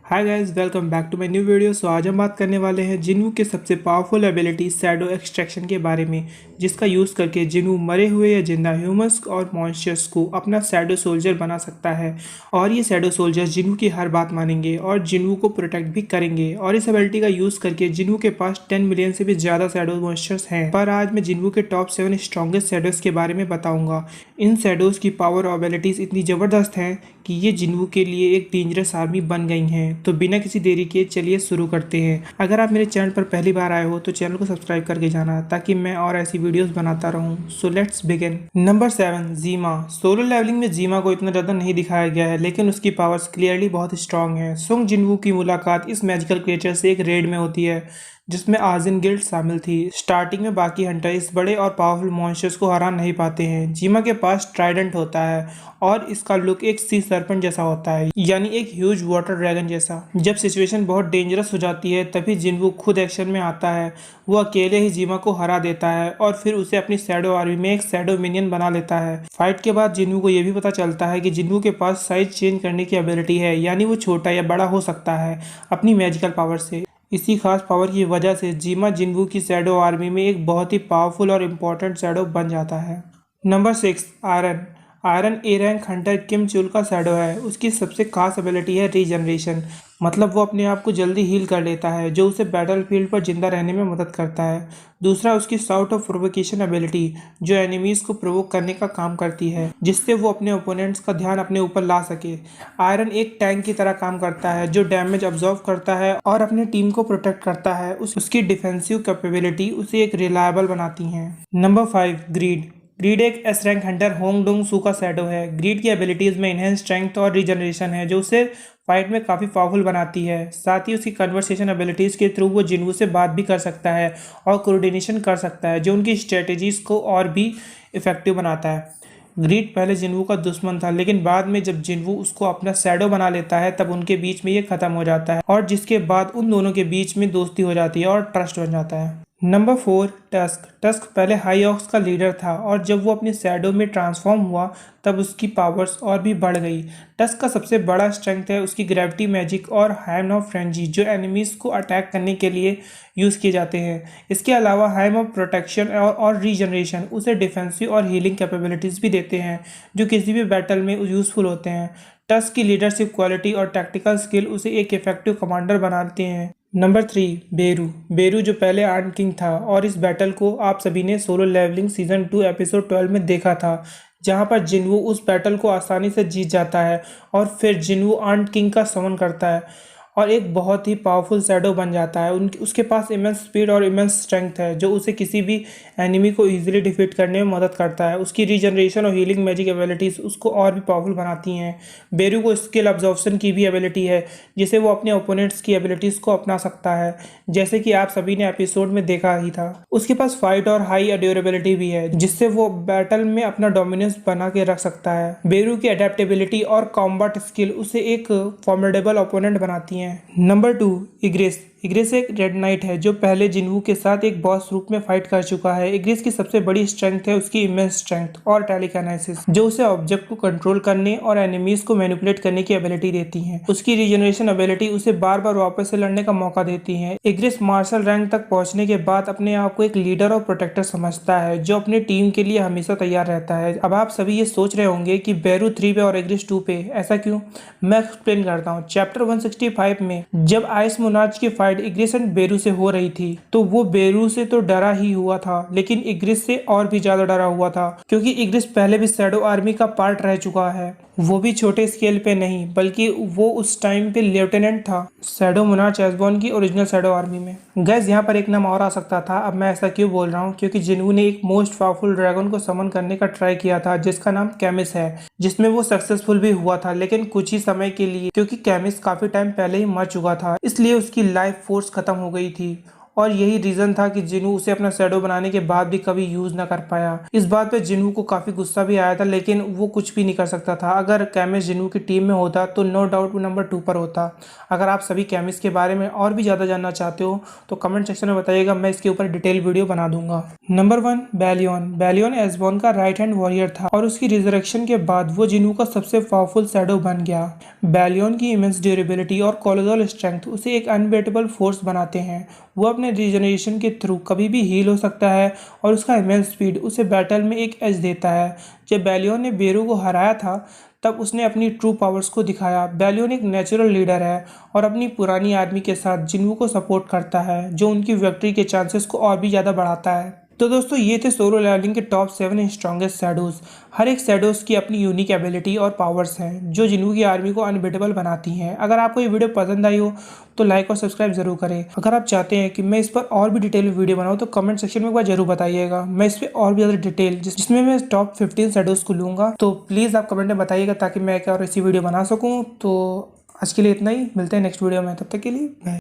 Hi guys, welcome back to my new video. So आज हम बात करने वाले हैं जिन्वू के सबसे पावरफुल एबिलिटी शैडो एक्सट्रैक्शन के बारे में, जिसका यूज़ करके जिन्वू मरे हुए या जिंदा ह्यूमंस और मॉन्स्टर्स को अपना शैडो सोल्जर बना सकता है। और ये शैडो सोल्जर जिन्वू की हर बात मानेंगे और जिन्वू को प्रोटेक्ट भी करेंगे। और इस एबिलिटी का यूज़ करके जिन्वू के पास 10 मिलियन से भी ज़्यादा शैडो मॉन्स्टर्स हैं। पर आज मैं जिन्वू के टॉप 7 स्ट्रॉन्गेस्ट शैडोज के बारे में बताऊंगा। इन शैडोज की पावर और एबिलिटीज़ इतनी ज़बरदस्त हैं कि ये जिन्वू के लिए एक डेंजरस आर्मी बन गई हैं। तो बिना किसी देरी के चलिए शुरू करते हैं। अगर आप मेरे चैनल पर पहली बार आए हो तो चैनल को सब्सक्राइब करके जाना, ताकि मैं और ऐसी वीडियोस बनाता रहूं। So let's begin. Number 7, Jima. Solo Leveling में जीमा को इतना ज़्यादा नहीं दिखाया गया है, लेकिन उसकी पावर्स क्लियरली बहुत स्ट्रांग है। सुंग जिन्वू की मुलाकात इस मैजिकल क्रिएचर से एक रेड में होती है जिसमें आजिन गिल्ड शामिल थी। स्टार्टिंग में बाकी हंटर इस बड़े और पावरफुल मॉन्स्टर्स को हरा नहीं पाते हैं। जीमा के पास ट्राइडेंट होता है और इसका लुक एक सी सर्पेंट जैसा होता है, यानी एक ह्यूज वाटर ड्रैगन जैसा। जब सिचुएशन बहुत डेंजरस हो जाती है तभी जिन्वू खुद एक्शन में आता है। वो अकेले ही जीमा को हरा देता है और फिर उसे अपनी शैडो आर्मी में एक शैडो मिनियन बना लेता है। फाइट के बाद जिन्वू को यह भी पता चलता है कि जिन्वू के पास साइज चेंज करने की एबिलिटी है, यानी वो छोटा या बड़ा हो सकता है अपनी मैजिकल पावर से। इसी खास पावर की वजह से जीमा जिन्वू की शैडो आर्मी में एक बहुत ही पावरफुल और इम्पोर्टेंट शैडो बन जाता है। Number 6, iron. Iron A rank Hunter किम चुल का शैडो है। उसकी सबसे खास एबिलिटी है रीजनरेशन, मतलब वो अपने आप को जल्दी हील कर लेता है, जो उसे बैटलफील्ड पर जिंदा रहने में मदद करता है। दूसरा, उसकी साउट ऑफ प्रोवोकेशन एबिलिटी, जो एनिमीज को प्रोवोक करने का काम करती है, जिससे वो अपने ओपोनेंट्स का ध्यान अपने ऊपर ला सके। आयरन एक टैंक की तरह काम करता है जो डैमेज अब्जॉर्व करता है और अपने टीम को प्रोटेक्ट करता है। उसकी डिफेंसिव कैपेबिलिटी उसे एक रिलायबल बनाती है। Number 5, Greed. ग्रीड एक S rank hunter Hwang Dong Soo का शैडो है। ग्रीड की एबिलिटीज में इनहेंस स्ट्रेंथ और रीजनरेशन है, जो उसे फाइट में काफ़ी पावरफुल बनाती है। साथ ही उसकी कन्वर्सेशन एबिलिटीज़ के थ्रू वो जिन्वू से बात भी कर सकता है और कोऑर्डिनेशन कर सकता है, जो उनकी स्ट्रेटेजीज को और भी इफेक्टिव बनाता है। ग्रीड पहले जिन्वू का दुश्मन था, लेकिन बाद में जब जिन्वू उसको अपना शैडो बना लेता है तब उनके बीच में ये खत्म हो जाता है, और जिसके बाद उन दोनों के बीच में दोस्ती हो जाती है और ट्रस्ट बन जाता है। Number 4, tusk. टस्क पहले हाई ऑक्स का लीडर था और जब वो अपनी शैडो में ट्रांसफॉर्म हुआ तब उसकी पावर्स और भी बढ़ गई। टस्क का सबसे बड़ा स्ट्रेंथ है उसकी ग्रेविटी मैजिक और हैम ऑफ फ्रेंजी, जो एनिमीज को अटैक करने के लिए यूज़ किए जाते हैं। इसके अलावा हैम ऑफ प्रोटेक्शन और रीजनरेशन उसे डिफेंसिव और हीलिंग कैपेबिलिटीज़ भी देते हैं, जो किसी भी बैटल में यूज़फुल होते हैं। टस्क की लीडरशिप क्वालिटी और टैक्टिकल स्किल उसे एक इफेक्टिव कमांडर बनाते हैं। नंबर 3, बेरू। बेरू जो पहले आर्न किंग था, और इस बैटल को आप सभी ने सोलो लेवलिंग सीजन 2 एपिसोड 12 में देखा था, जहां पर जिन्वू उस बैटल को आसानी से जीत जाता है और फिर जिन्वू आर्न किंग का समन करता है और एक बहुत ही पावरफुल शैडो बन जाता है। उसके पास इमेंस स्पीड और इमेंस स्ट्रेंथ है, जो उसे किसी भी एनिमी को इजीली डिफीट करने में मदद करता है। उसकी रीजनरेशन और हीलिंग मैजिक एबिलिटीज़ उसको और भी पावरफुल बनाती हैं। बेरू को स्किल अब्जॉर्प्शन की भी एबिलिटी है, जिसे वो अपने ओपोनेंट्स की एबिलिटीज़ को अपना सकता है, जैसे कि आप सभी ने एपिसोड में देखा ही था। उसके पास फाइट और हाई ड्यूरेबिलिटी भी है, जिससे वो बैटल में अपना डोमिनेंस बना के रख सकता है। बेरू की अडेप्टेबिलिटी और कॉम्बैट स्किल उसे एक फॉर्मिडेबल ओपोनेंट बनाती हैं। Number 2, egress. इग्रेस एक रेड नाइट है जो पहले जिन्वू के साथ एक बॉस रूप में फाइट कर चुका है। इग्रेस की सबसे बड़ी स्ट्रेंथ है उसकी इमेंस स्ट्रेंथ और टेलीकाइनेसिस, जो उसे ऑब्जेक्ट को कंट्रोल करने और एनिमीज को मैनिपुलेट करने की एबिलिटी देती है। उसकी रीजनरेशन एबिलिटी उसे बार बार वापस से लड़ने का मौका देती है। इग्रेस मार्शल रैंक तक पहुंचने के बाद अपने आप को एक लीडर और प्रोटेक्टर समझता है, जो अपनी टीम के लिए हमेशा तैयार रहता है। अब आप सभी ये सोच रहे होंगे कि बेरू 3 पे और इग्रेस 2 पे ऐसा क्यों? मैं एक्सप्लेन करता हूँ। चैप्टर 165 में जब आइस मोनार्च की फाइट इग्रेस एंड बेरू से हो रही थी, तो वो बेरू से तो डरा ही हुआ था, लेकिन इग्रेस से और भी ज्यादा डरा हुआ था, क्योंकि इग्रेस पहले भी शैडो आर्मी का पार्ट रह चुका है। वो भी छोटे स्केल पे नहीं, बल्कि वो उस टाइम पे लेफ्टिनेंट था शैडो मोनार्च एसबॉर्न की ओरिजिनल शैडो आर्मी में। गैस यहाँ पर एक नाम और आ सकता था। अब मैं ऐसा क्यों बोल रहा हूँ? क्योंकि जिन्वू ने एक मोस्ट पावरफुल ड्रैगन को समन करने का ट्राई किया था, जिसका नाम कैमिस है, जिसमें वो सक्सेसफुल भी हुआ था, लेकिन कुछ ही समय के लिए, क्योंकि कैमिस काफी टाइम पहले ही मर चुका था, इसलिए उसकी लाइफ फोर्स खत्म हो गई थी और यही रीजन था कि जिनू उसे अपना शैडो बनाने के बाद भी कभी यूज ना कर पाया। इस बात पे जिनू को काफी गुस्सा भी आया था, लेकिन वो कुछ भी नहीं कर सकता था। अगर कैमिस जिनू की टीम में होता तो नो डाउट वो नंबर 2 पर होता। अगर आप सभी कैमिस के बारे में और भी ज्यादा जानना चाहते हो तो कमेंट सेक्शन में बताइएगा, मैं इसके ऊपर डिटेल वीडियो बना दूंगा। नंबर 1, बैलियन। बैलियन एसबॉर्न का राइट हैंड वॉरियर था और उसकी रिजरेक्शन के बाद वो जिनू का सबसे पावरफुल शैडो बन गया। बैलियन की इमेंस ड्यूरेबिलिटी और कोलोसल स्ट्रेंथ उसे एक अनबीटेबल फोर्स बनाते हैं। वो अपने रीजनरेशन के थ्रू कभी भी हील हो सकता है और उसका इमेंस स्पीड उसे बैटल में एक एज देता है। जब बैलियन ने बेरू को हराया था तब उसने अपनी ट्रू पावर्स को दिखाया। बैलियन एक नेचुरल लीडर है और अपनी पुरानी आर्मी के साथ जिन्हू को सपोर्ट करता है, जो उनकी विक्ट्री के चांसेस को और भी ज़्यादा बढ़ाता है। तो दोस्तों ये थे सोलो लेवलिंग के टॉप 7 स्ट्रॉन्गेस्ट शैडोज। हर एक शैडोज की अपनी यूनिक एबिलिटी और पावर्स हैं जो जिन्हू की आर्मी को अनबीटेबल बनाती हैं। अगर आपको ये वीडियो पसंद आई हो तो लाइक और सब्सक्राइब जरूर करें। अगर आप चाहते हैं कि मैं इस पर और भी डिटेल में वीडियो बनाऊँ तो कमेंट सेक्शन में एक बार जरूर बताइएगा। मैं इस पर और भी ज़्यादा डिटेल जिसमें मैं टॉप 15 शैडोज को लूँगा, तो प्लीज़ आप कमेंट में बताइएगा ताकि मैं एक और ऐसी वीडियो बना सकूँ। तो आज के लिए इतना ही, मिलते हैं नेक्स्ट वीडियो में, तब तक के लिए बाय।